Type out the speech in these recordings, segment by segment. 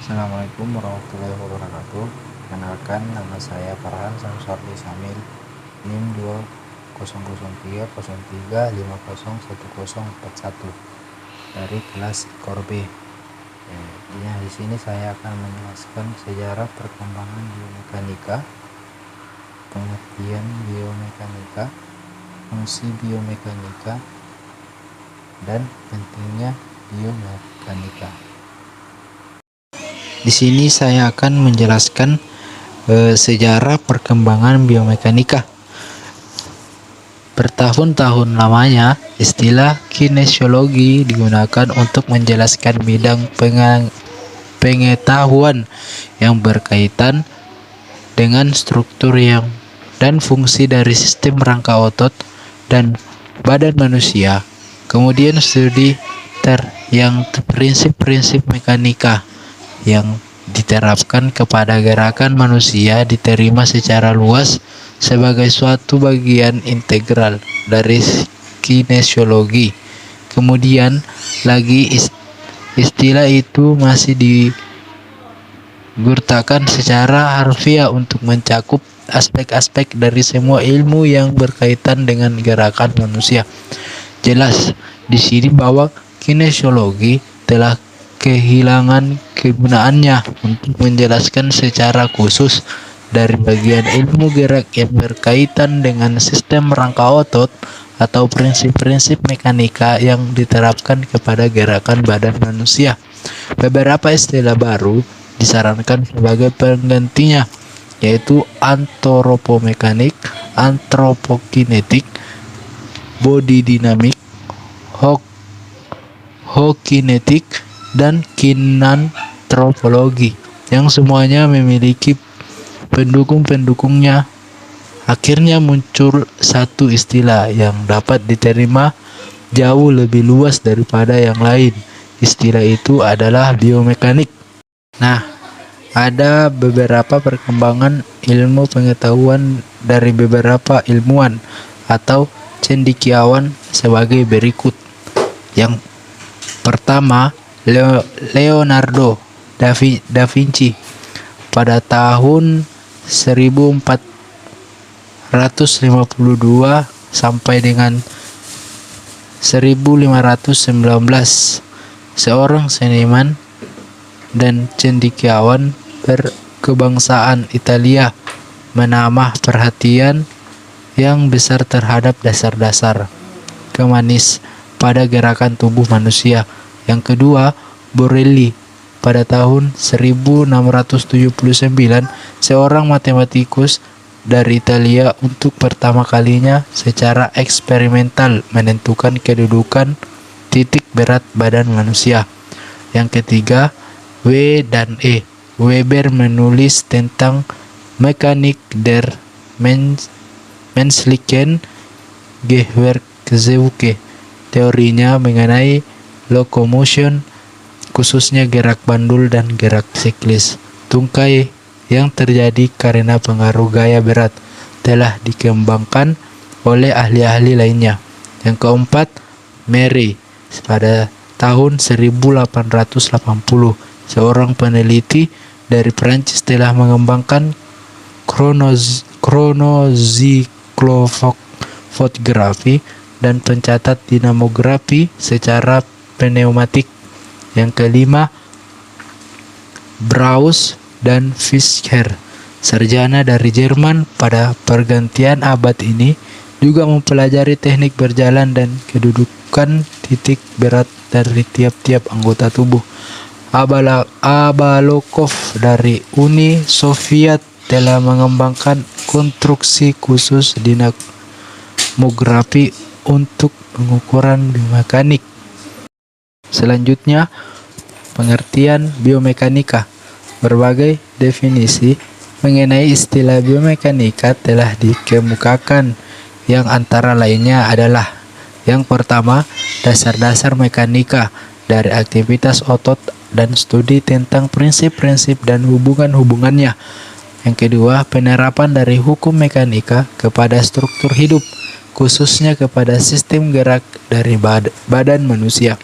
Assalamualaikum warahmatullahi wabarakatuh. Kenalkan, nama saya Farhan Samsardi Samil, NIM 200303501041 dari kelas Ikor B. Di sini saya akan menjelaskan sejarah perkembangan biomekanika, pengertian biomekanika, fungsi biomekanika, dan pentingnya biomekanika. Di sini saya akan menjelaskan sejarah perkembangan biomekanika. Bertahun-tahun lamanya, istilah kinesiologi digunakan untuk menjelaskan bidang pengetahuan yang berkaitan dengan struktur dan fungsi dari sistem rangka otot dan badan manusia. Kemudian studi yang prinsip-prinsip mekanika yang diterapkan kepada gerakan manusia diterima secara luas sebagai suatu bagian integral dari kinesiologi. Kemudian lagi istilah itu masih digurtakan secara harfiah untuk mencakup aspek-aspek dari semua ilmu yang berkaitan dengan gerakan manusia. Jelas di sini bahwa kinesiologi telah kehilangan kegunaannya untuk menjelaskan secara khusus dari bagian ilmu gerak yang berkaitan dengan sistem rangka otot atau prinsip-prinsip mekanika yang diterapkan kepada gerakan badan manusia. Beberapa istilah baru disarankan sebagai penggantinya, yaitu antropomekanik, antropokinetik, body dynamic, hokinetik, dan kinantropologi, yang semuanya memiliki pendukung-pendukungnya. Akhirnya muncul satu istilah yang dapat diterima jauh lebih luas daripada yang lain. Istilah itu adalah biomekanik. Nah, ada beberapa perkembangan ilmu pengetahuan dari beberapa ilmuwan atau cendekiawan sebagai berikut. Yang pertama, Leonardo da Vinci pada tahun 1452 sampai dengan 1519, seorang seniman dan cendekiawan berkebangsaan Italia menambah perhatian yang besar terhadap dasar-dasar kemanis pada gerakan tubuh manusia. Yang kedua, Borelli pada tahun 1679, seorang matematikus dari Italia untuk pertama kalinya secara eksperimental menentukan kedudukan titik berat badan manusia. Yang ketiga, W dan E. Weber menulis tentang Mechanik der menschlichen Gewerkzeuge, teorinya mengenai locomotion, khususnya gerak bandul dan gerak siklis tungkai yang terjadi karena pengaruh gaya berat, telah dikembangkan oleh ahli-ahli lainnya. Yang keempat, Mary pada tahun 1880, seorang peneliti dari Prancis telah mengembangkan chronozyclofotografi dan pencatat dinamografi secara pneumatik. Yang kelima, Braus dan Fischer, sarjana dari Jerman pada pergantian abad ini, juga mempelajari teknik berjalan dan kedudukan titik berat dari tiap-tiap anggota tubuh. Abalokov dari Uni Soviet telah mengembangkan konstruksi khusus dinamografi untuk pengukuran biomekanik. Selanjutnya, pengertian biomekanika. Berbagai definisi mengenai istilah biomekanika telah dikemukakan, yang antara lainnya adalah: yang pertama, dasar-dasar mekanika dari aktivitas otot dan studi tentang prinsip-prinsip dan hubungan-hubungannya. Yang kedua, penerapan dari hukum mekanika kepada struktur hidup, khususnya kepada sistem gerak dari badan manusia.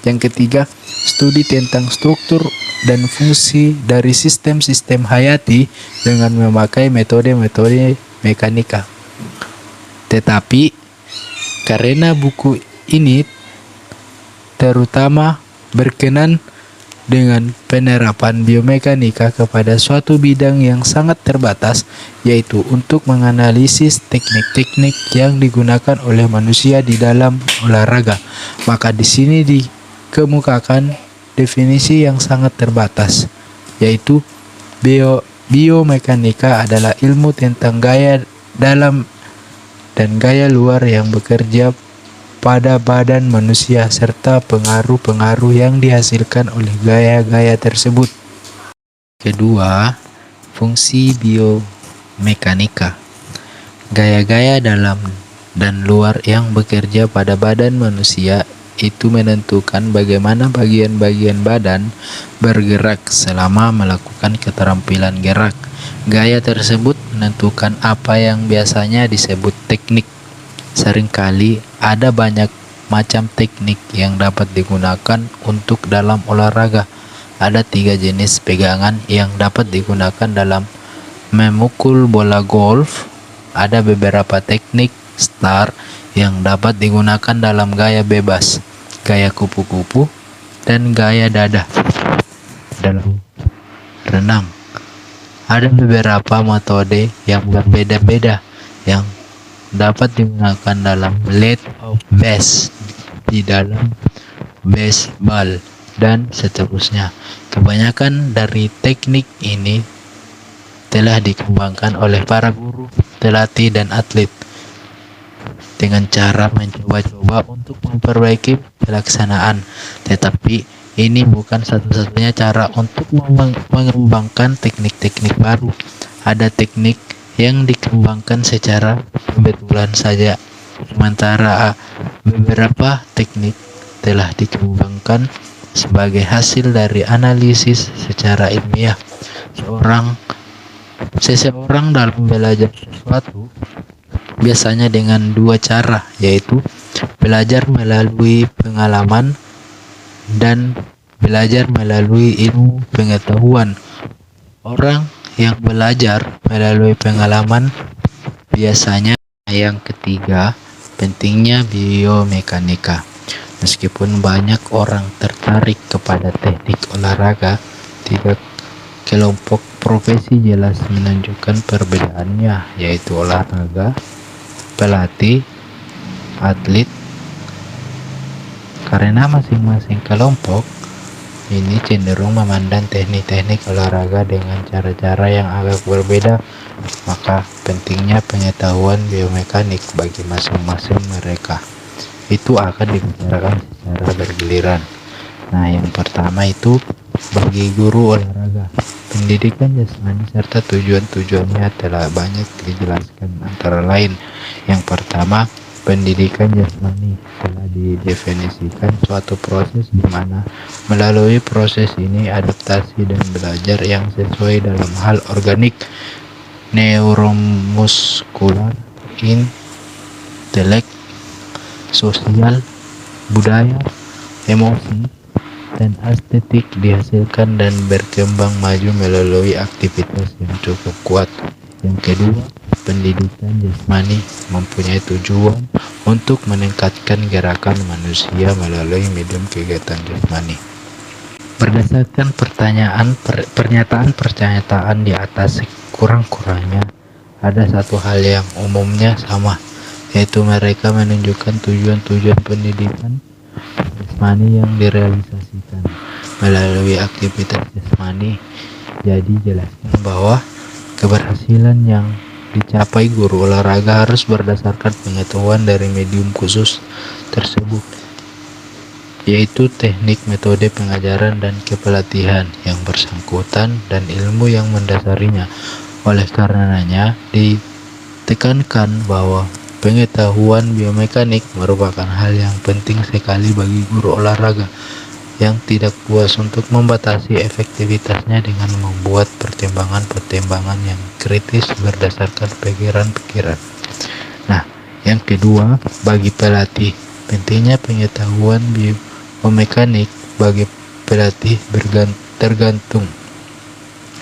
Yang ketiga, studi tentang struktur dan fungsi dari sistem-sistem hayati dengan memakai metode-metode mekanika. Tetapi karena buku ini terutama berkenan dengan penerapan biomekanika kepada suatu bidang yang sangat terbatas, yaitu untuk menganalisis teknik-teknik yang digunakan oleh manusia di dalam olahraga. Maka di sini dikemukakan definisi yang sangat terbatas, yaitu biomekanika adalah ilmu tentang gaya dalam dan gaya luar yang bekerja pada badan manusia serta pengaruh-pengaruh yang dihasilkan oleh gaya-gaya tersebut. Kedua, fungsi biomekanika. Gaya-gaya dalam dan luar yang bekerja pada badan manusia itu menentukan bagaimana bagian-bagian badan bergerak selama melakukan keterampilan gerak. Gaya tersebut menentukan apa yang biasanya disebut teknik. Seringkali ada banyak macam teknik yang dapat digunakan untuk dalam olahraga. Ada 3 jenis pegangan yang dapat digunakan dalam memukul bola golf. Ada beberapa teknik start yang dapat digunakan dalam gaya bebas, gaya kupu-kupu, dan gaya dada dalam renang. Ada beberapa metode yang berbeda-beda yang dapat digunakan dalam lead of base, di dalam baseball, dan seterusnya. Kebanyakan dari teknik ini telah dikembangkan oleh para guru, pelatih, dan atlet dengan cara mencoba-coba untuk memperbaiki pelaksanaan. Tetapi ini bukan satu-satunya cara untuk mengembangkan teknik-teknik baru. Ada teknik yang dikembangkan secara kebetulan saja, sementara beberapa teknik telah dikembangkan sebagai hasil dari analisis secara ilmiah. Seseorang dalam belajar sesuatu biasanya dengan 2 cara, yaitu belajar melalui pengalaman dan belajar melalui ilmu pengetahuan. Orang yang belajar melalui pengalaman biasanya. Yang ketiga, pentingnya biomekanika. Meskipun banyak orang tertarik kepada teknik olahraga, tiga kelompok profesi jelas menunjukkan perbedaannya, yaitu olahraga, pelatih, atlet. Karena masing-masing kelompok ini cenderung memandang teknik-teknik olahraga dengan cara-cara yang agak berbeda, maka pentingnya pengetahuan biomekanik bagi masing-masing mereka itu akan dibicarakan secara bergiliran. Nah, yang pertama itu bagi guru olahraga, pendidikan jasmani serta tujuan-tujuannya telah banyak dijelaskan, antara lain yang pertama, pendidikan jasmani telah didefinisikan suatu proses di mana melalui proses ini adaptasi dan belajar yang sesuai dalam hal organik, neuromuskular, intelek, sosial, budaya, emosi, dan estetik dihasilkan dan berkembang maju melalui aktivitas yang cukup kuat. Yang kedua, pendidikan jasmani mempunyai tujuan untuk meningkatkan gerakan manusia melalui medium kegiatan jasmani. Berdasarkan pernyataan di atas, kurang-kurangnya ada satu hal yang umumnya sama, yaitu mereka menunjukkan tujuan-tujuan pendidikan jasmani yang direalisasikan melalui aktivitas jasmani. Jadi jelaskan bahwa keberhasilan yang dicapai guru olahraga harus berdasarkan pengetahuan dari medium khusus tersebut, yaitu teknik, metode pengajaran, dan kepelatihan yang bersangkutan dan ilmu yang mendasarinya. Oleh karenanya ditekankan bahwa pengetahuan biomekanik merupakan hal yang penting sekali bagi guru olahraga yang tidak puas untuk membatasi efektivitasnya dengan membuat pertimbangan-pertimbangan yang kritis berdasarkan pikiran-pikiran. Nah, yang kedua, bagi pelatih, pentingnya pengetahuan Biomekanik bagi pelatih tergantung.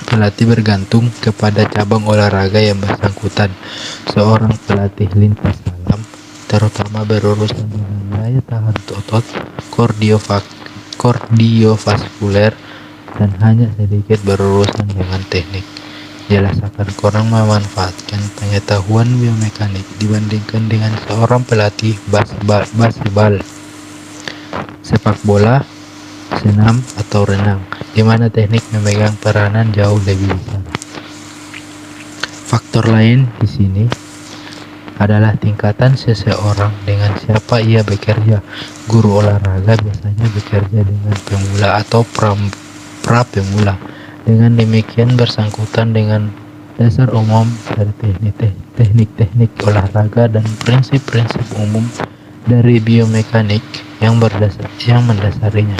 Pelatih bergantung kepada cabang olahraga yang bersangkutan. Seorang pelatih lintas alam terutama berurusan dengan daya tahan otot, kardiovaskuler, dan hanya sedikit berurusan dengan teknik. Jelas akan kurang memanfaatkan pengetahuan biomekanik dibandingkan dengan seorang pelatih baseball, sepak bola, senam, atau renang, di mana teknik memegang peranan jauh lebih besar. Faktor lain di sini adalah tingkatan seseorang dengan siapa ia bekerja. Guru olahraga biasanya bekerja dengan pemula atau pra-pemula. Dengan demikian bersangkutan dengan dasar umum dari teknik-teknik olahraga dan prinsip-prinsip umum dari biomekanik yang mendasarinya.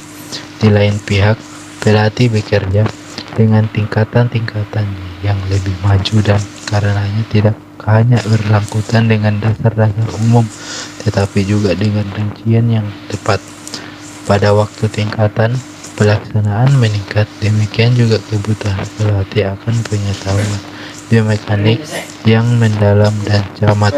Di lain pihak, pelatih bekerja dengan tingkatan-tingkatan yang lebih maju dan karenanya tidak hanya bersangkutan dengan dasar-dasar umum, tetapi juga dengan rincian yang tepat. Pada waktu tingkatan pelaksanaan meningkat, demikian juga kebutuhan pelatih akan pengetahuan biomekanik yang mendalam dan cermat.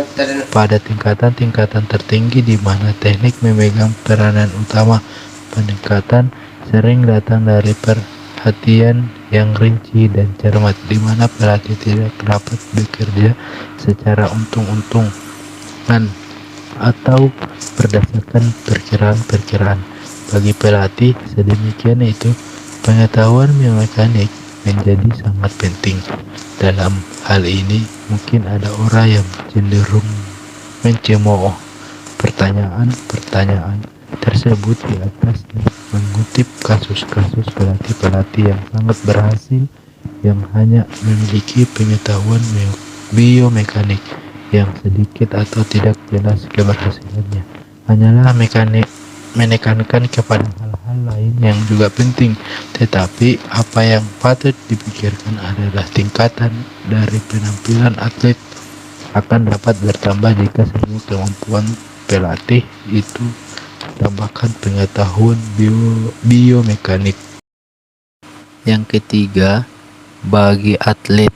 Pada tingkatan-tingkatan tertinggi di mana teknik memegang peranan utama, peningkatan sering datang dari perhatian yang rinci dan cermat, di mana pelatih tidak dapat bekerja secara untung-untungan atau berdasarkan perkiraan-perkiraan. Bagi pelatih sedemikian itu, pengetahuan biomekanik menjadi sangat penting. Dalam hal ini, mungkin ada orang yang cenderung mencemooh pertanyaan tersebut di atas dan mengutip kasus-kasus pelatih-pelatih yang sangat berhasil yang hanya memiliki pengetahuan biomekanik yang sedikit atau tidak jelas keberhasilannya. Hanyalah menekankan kepada hal-hal lain yang juga penting, tetapi apa yang patut dipikirkan adalah tingkatan dari penampilan atlet akan dapat bertambah jika semua kemampuan pelatih itu tambahkan pengetahuan biomekanik. Yang ketiga, bagi atlet.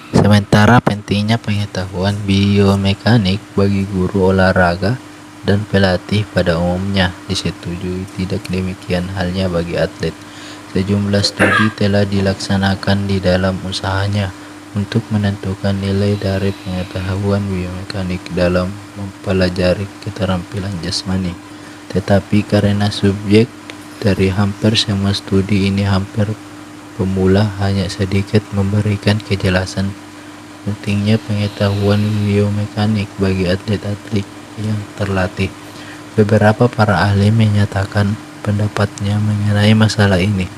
Sementara pentingnya pengetahuan biomekanik bagi guru olahraga dan pelatih pada umumnya disetujui, tidak demikian halnya bagi atlet. Sejumlah studi telah dilaksanakan di dalam usahanya untuk menentukan nilai dari pengetahuan biomekanik dalam mempelajari keterampilan jasmani. Tetapi karena subjek dari hampir semua studi ini hampir pemula, hanya sedikit memberikan kejelasan pentingnya pengetahuan biomekanik bagi atlet-atlet yang terlatih. Beberapa para ahli menyatakan pendapatnya mengenai masalah ini.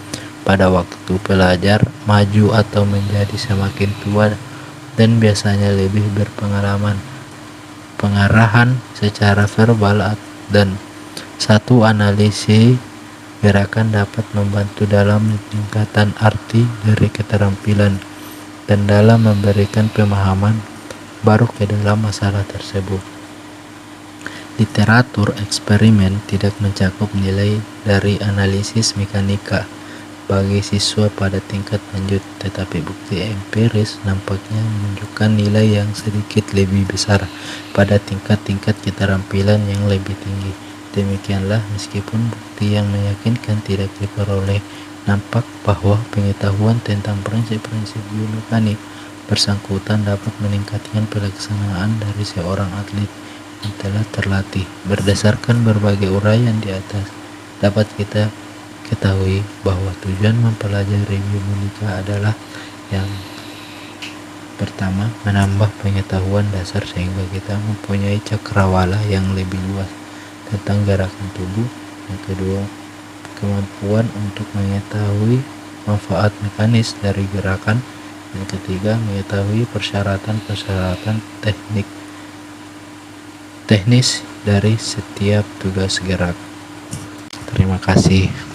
Pada waktu pelajar maju atau menjadi semakin tua dan biasanya lebih berpengalaman, pengarahan secara verbal dan satu analisis gerakan dapat membantu dalam meningkatkan arti dari keterampilan dan dalam memberikan pemahaman baru ke dalam masalah tersebut. Literatur eksperimen tidak mencakup nilai dari analisis mekanika bagi siswa pada tingkat lanjut, tetapi bukti empiris nampaknya menunjukkan nilai yang sedikit lebih besar pada tingkat-tingkat keterampilan yang lebih tinggi. Demikianlah, meskipun bukti yang meyakinkan tidak diperoleh, nampak bahwa pengetahuan tentang prinsip-prinsip biomekanik bersangkutan dapat meningkatkan pelaksanaan dari seorang atlet yang telah terlatih. Berdasarkan berbagai uraian di atas, dapat kita ketahui bahwa tujuan mempelajari biomekanika adalah yang pertama, menambah pengetahuan dasar sehingga kita mempunyai cakrawala yang lebih luas tentang gerakan tubuh. Yang kedua, kemampuan untuk mengetahui manfaat mekanis dari gerakan. Yang ketiga, mengetahui persyaratan-persyaratan teknis dari setiap tugas gerak. Terima kasih.